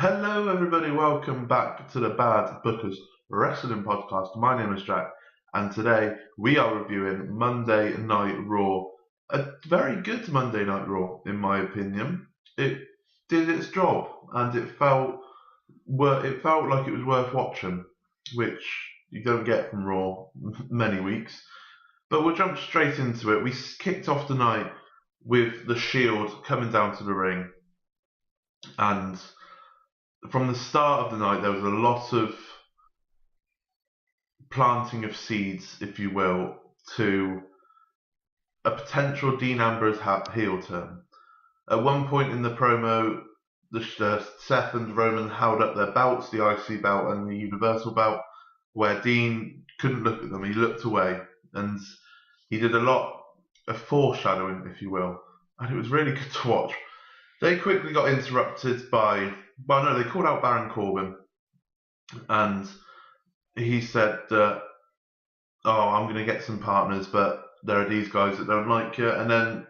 Hello, everybody. Welcome back to the Bad Bookers Wrestling Podcast. My name is Jack, and today we are reviewing Monday Night Raw. A very good Monday Night Raw, in my opinion. It did its job, and it felt like it was worth watching, which you don't get from Raw many weeks. But we'll jump straight into it. We kicked off the night with the Shield coming down to the ring, and from the start of the night, there was a lot of planting of seeds, if you will, to a potential Dean Ambrose heel turn. At one point in the promo, Seth and Roman held up their belts, the IC belt and the Universal belt, where Dean couldn't look at them. He looked away, and he did a lot of foreshadowing, if you will, and it was really good to watch. They quickly got interrupted by, they called out Baron Corbin, and he said that, I'm going to get some partners, but there are these guys that don't like you. And then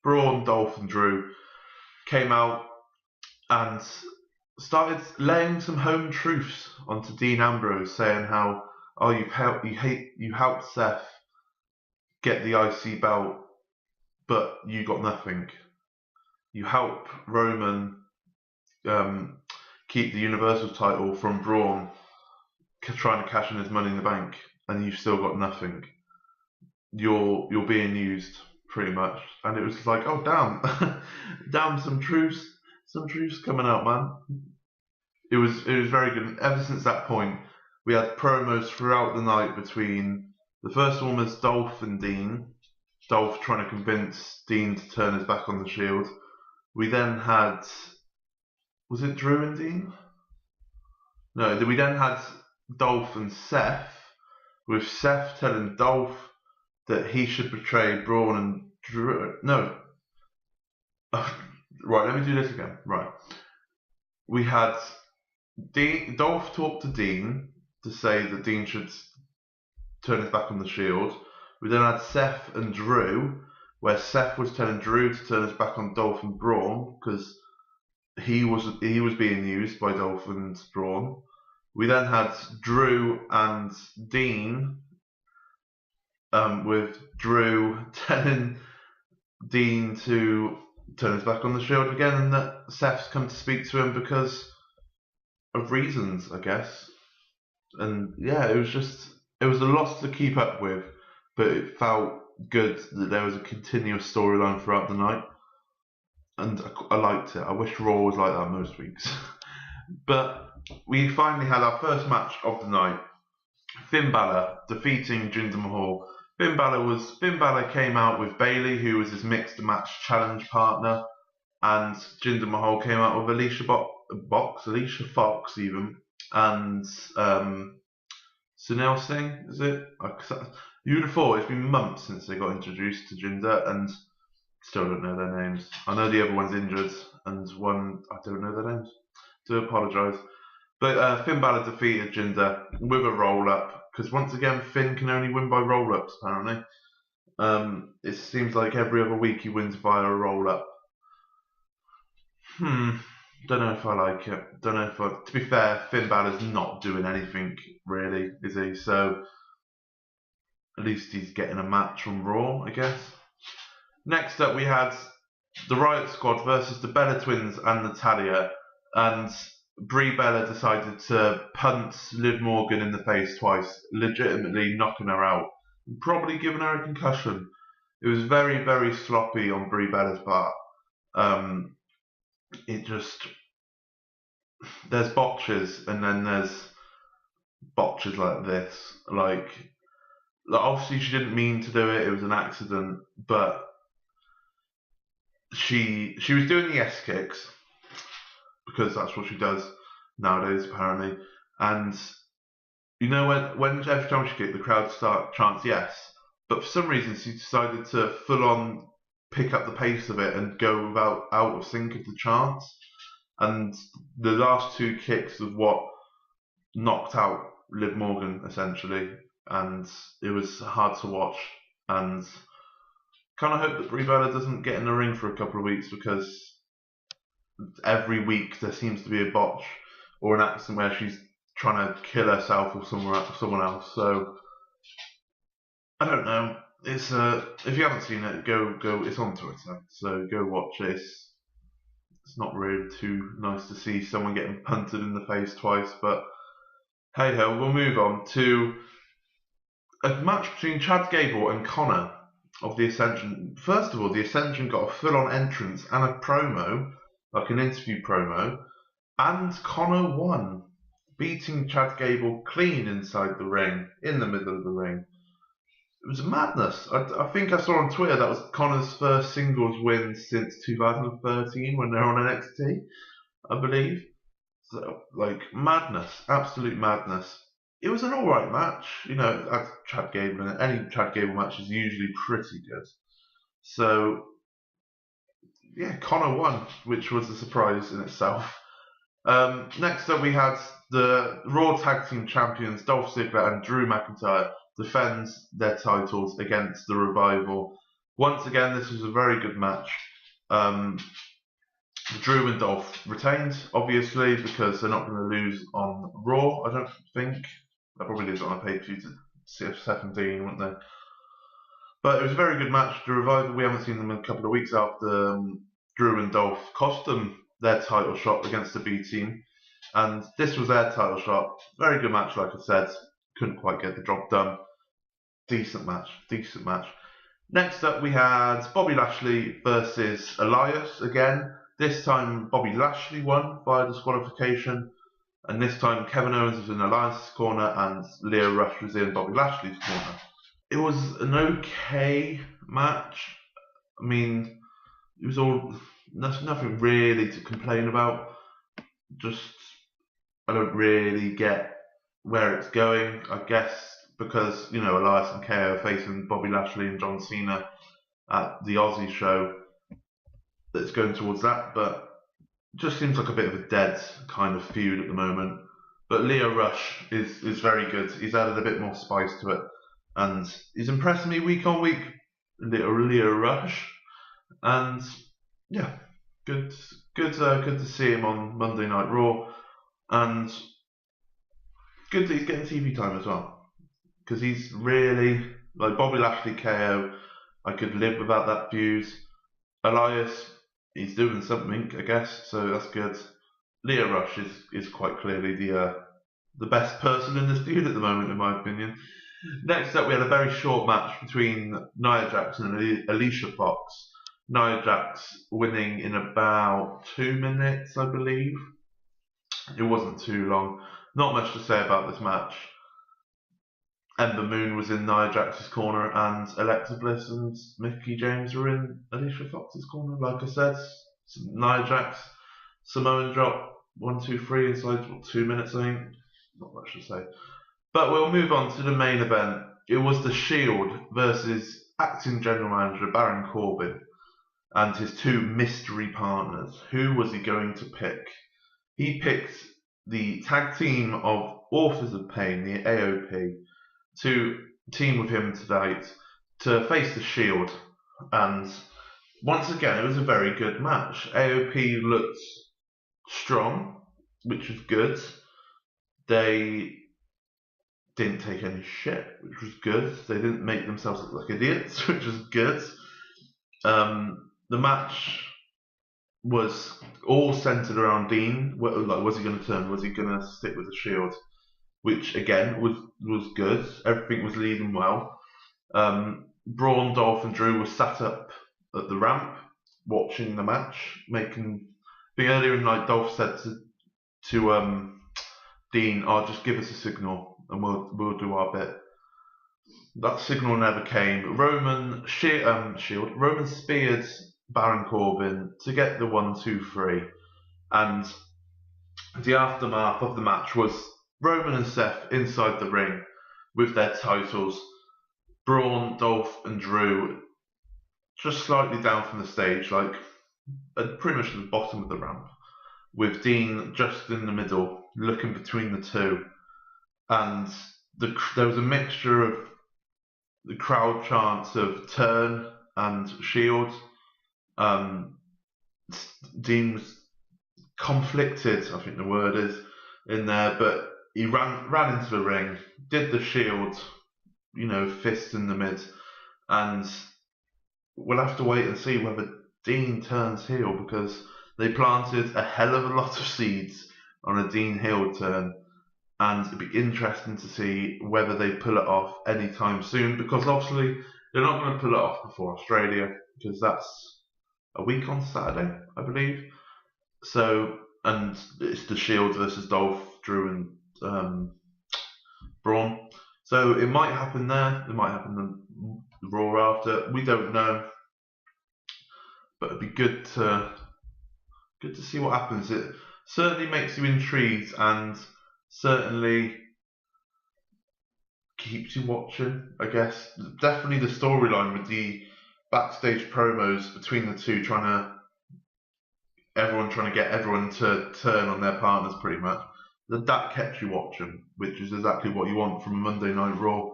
Braun, Dolph, and Drew came out and started laying some home truths onto Dean Ambrose, saying how, you helped Seth get the IC belt, but you got nothing. You help Roman keep the Universal title from Braun trying to cash in his Money in the Bank, and you've still got nothing. You're being used, pretty much. And it was like, oh damn, damn, some truths coming out, man. It was very good. And ever since that point, we had promos throughout the night between, the first one was Dolph and Dean. Dolph trying to convince Dean to turn his back on the Shield. We then had, was it Drew and Dean? No, we then had Dolph and Seth, with Seth telling Dolph that he should betray Braun and Drew. No. Right, let me do this again. Right. We had Dolph talk to Dean to say that Dean should turn his back on the Shield. We then had Seth and Drew, where Seth was telling Drew to turn his back on Dolph and Braun because he was being used by Dolph and Braun. We then had Drew and Dean, with Drew telling Dean to turn his back on the Shield again, and that Seth's come to speak to him because of reasons, I guess. And yeah, it was a lot to keep up with, but it felt good that there was a continuous storyline throughout the night, and I liked it. I wish Raw was like that most weeks. But we finally had our first match of the night. Finn Balor defeating Jinder Mahal. Finn Balor came out with Bayley, who was his mixed match challenge partner, and Jinder Mahal came out with Alicia Fox even, and Sunil Singh, is it? You would have thought it's been months since they got introduced to Jinder, and still don't know their names. I know the other one's injured, and one, I don't know their names. Do apologise. But Finn Balor defeated Jinder with a roll-up, because once again, Finn can only win by roll-ups, apparently. It seems like every other week he wins via a roll-up. Don't know if I like it. To be fair, Finn Balor's not doing anything, really, is he? So, at least he's getting a match from Raw, I guess. Next up, we had the Riot Squad versus the Bella Twins and Natalya, and Brie Bella decided to punt Liv Morgan in the face twice, legitimately knocking her out, probably giving her a concussion. It was very, very sloppy on Brie Bella's part. There's botches, and then there's botches like this. Like obviously she didn't mean to do it, it was an accident, but she was doing the S kicks, because that's what she does nowadays, apparently. And you know, when every time she kicked, the crowd start chants yes, but for some reason she decided to full on pick up the pace of it and go out of sync of the chants. And the last two kicks was what knocked out Liv Morgan, essentially, and it was hard to watch. And kind of hope that Brie Bella doesn't get in the ring for a couple of weeks, because every week there seems to be a botch or an accident where she's trying to kill herself or someone else. So I don't know. It's if you haven't seen it, go. It's on Twitter, so go watch it. It's not really too nice to see someone getting punted in the face twice, but hey ho. We'll move on to a match between Chad Gable and Connor of the Ascension. First of all, the Ascension got a full-on entrance and a promo, like an interview promo, and Connor won, beating Chad Gable clean inside the ring, in the middle of the ring. It was madness. I think I saw on Twitter that was Connor's first singles win since 2013 when they're on NXT, I believe. So, like, madness, absolute madness. It was an alright match. You know, as Chad Gable, and any Chad Gable match is usually pretty good. So, yeah, Connor won, which was a surprise in itself. Next up, we had the Raw Tag Team Champions, Dolph Ziggler and Drew McIntyre, defends their titles against the Revival. Once again, this was a very good match. Drew and Dolph retained, obviously, because they're not going to lose on Raw, I don't think. They'll probably lose on a pay-per-view to CF17, won't they? But it was a very good match. The Revival, we haven't seen them in a couple of weeks after Drew and Dolph cost them their title shot against the B team. And this was their title shot. Very good match, like I said. Couldn't quite get the job done. Decent match. Next up, we had Bobby Lashley versus Elias again. This time, Bobby Lashley won via disqualification. And this time, Kevin Owens was in Elias' corner and Leo Rush was in Bobby Lashley's corner. It was an okay match. I mean, it was all nothing really to complain about. Just, I don't really get where it's going. I guess because, you know, Elias and KO are facing Bobby Lashley and John Cena at the Aussie show, that's going towards that. But it just seems like a bit of a dead kind of feud at the moment. But Leo Rush is very good. He's added a bit more spice to it. And he's impressing me week on week, Leo Rush. And yeah, good to see him on Monday Night Raw. And good that he's getting TV time as well. Because he's really, like Bobby Lashley KO, I could live without that fuse. Elias, he's doing something, I guess, so that's good. Leo Rush is quite clearly the best person in this feud at the moment, in my opinion. Next up, we had a very short match between Nia Jax and Alicia Fox. Nia Jax winning in about 2 minutes, I believe. It wasn't too long. Not much to say about this match. Ember Moon was in Nia Jax's corner, and Alexa Bliss and Mickie James were in Alicia Fox's corner. Like I said, Nia Jax, Samoan drop, 1, 2, 3 inside 2 minutes, I think. Not much to say. But we'll move on to the main event. It was The Shield versus acting general manager Baron Corbin and his two mystery partners. Who was he going to pick? He picked the tag team of Authors of Pain, the AOP, to team with him tonight to face The Shield. And once again, it was a very good match. AOP looked strong, which was good. They didn't take any shit, which was good. They didn't make themselves look like idiots, which was good. The match was all centered around Dean. Like, was he going to turn? Was he going to stick with The Shield? Which again was good. Everything was leading well. Braun, Dolph, and Drew were sat up at the ramp watching the match. I think earlier in the night, Dolph said to Dean, "Oh, just give us a signal and we'll do our bit." That signal never came. Roman speared Baron Corbin to get the 1, 2, 3, and the aftermath of the match was Roman and Seth inside the ring with their titles. Braun, Dolph, and Drew just slightly down from the stage, like pretty much at the bottom of the ramp, with Dean just in the middle, looking between the two. And there was a mixture of the crowd chants of turn and Shield. Dean was conflicted, I think the word is, in there, but he ran into the ring, did the Shield, fist in the mid, and we'll have to wait and see whether Dean turns heel, because they planted a hell of a lot of seeds on a Dean heel turn, and it'd be interesting to see whether they pull it off anytime soon, because obviously they're not going to pull it off before Australia, because that's a week on Saturday, I believe. So, and it's the Shield versus Dolph, Drew, and Braun. So it might happen there. It might happen the Raw after. We don't know, but it'd be good to see what happens. It certainly makes you intrigued, and certainly keeps you watching. I guess definitely the storyline with the backstage promos between the two, everyone trying to get everyone to turn on their partners, pretty much. That kept you watching, which is exactly what you want from a Monday Night Raw.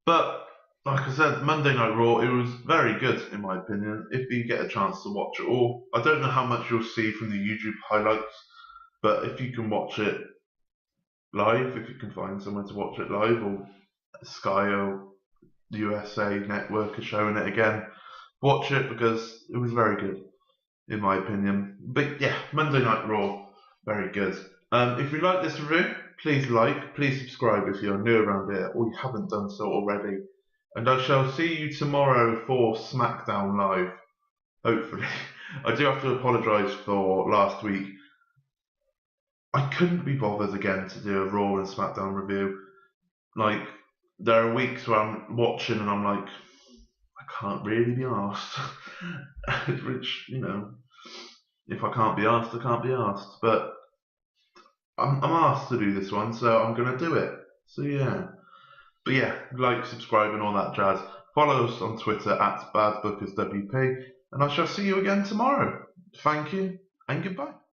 But like I said, Monday Night Raw, it was very good in my opinion. If you get a chance to watch it all, I don't know how much you'll see from the YouTube highlights, but if you can watch it live, if you can find somewhere to watch it live, or Sky or the USA Network are showing it again, watch it, because it was very good in my opinion. But yeah, Monday Night Raw, very good. If you like this review, please please subscribe if you're new around here or you haven't done so already. And I shall see you tomorrow for SmackDown Live, hopefully. I do have to apologise for last week. I couldn't be bothered again to do a Raw and SmackDown review. Like, there are weeks where I'm watching and I'm like, I can't really be arsed. Which, if I can't be asked, I can't be asked. But I'm asked to do this one, so I'm going to do it. So yeah. But yeah, like, subscribe and all that jazz. Follow us on Twitter @BadBookersWP. And I shall see you again tomorrow. Thank you and goodbye.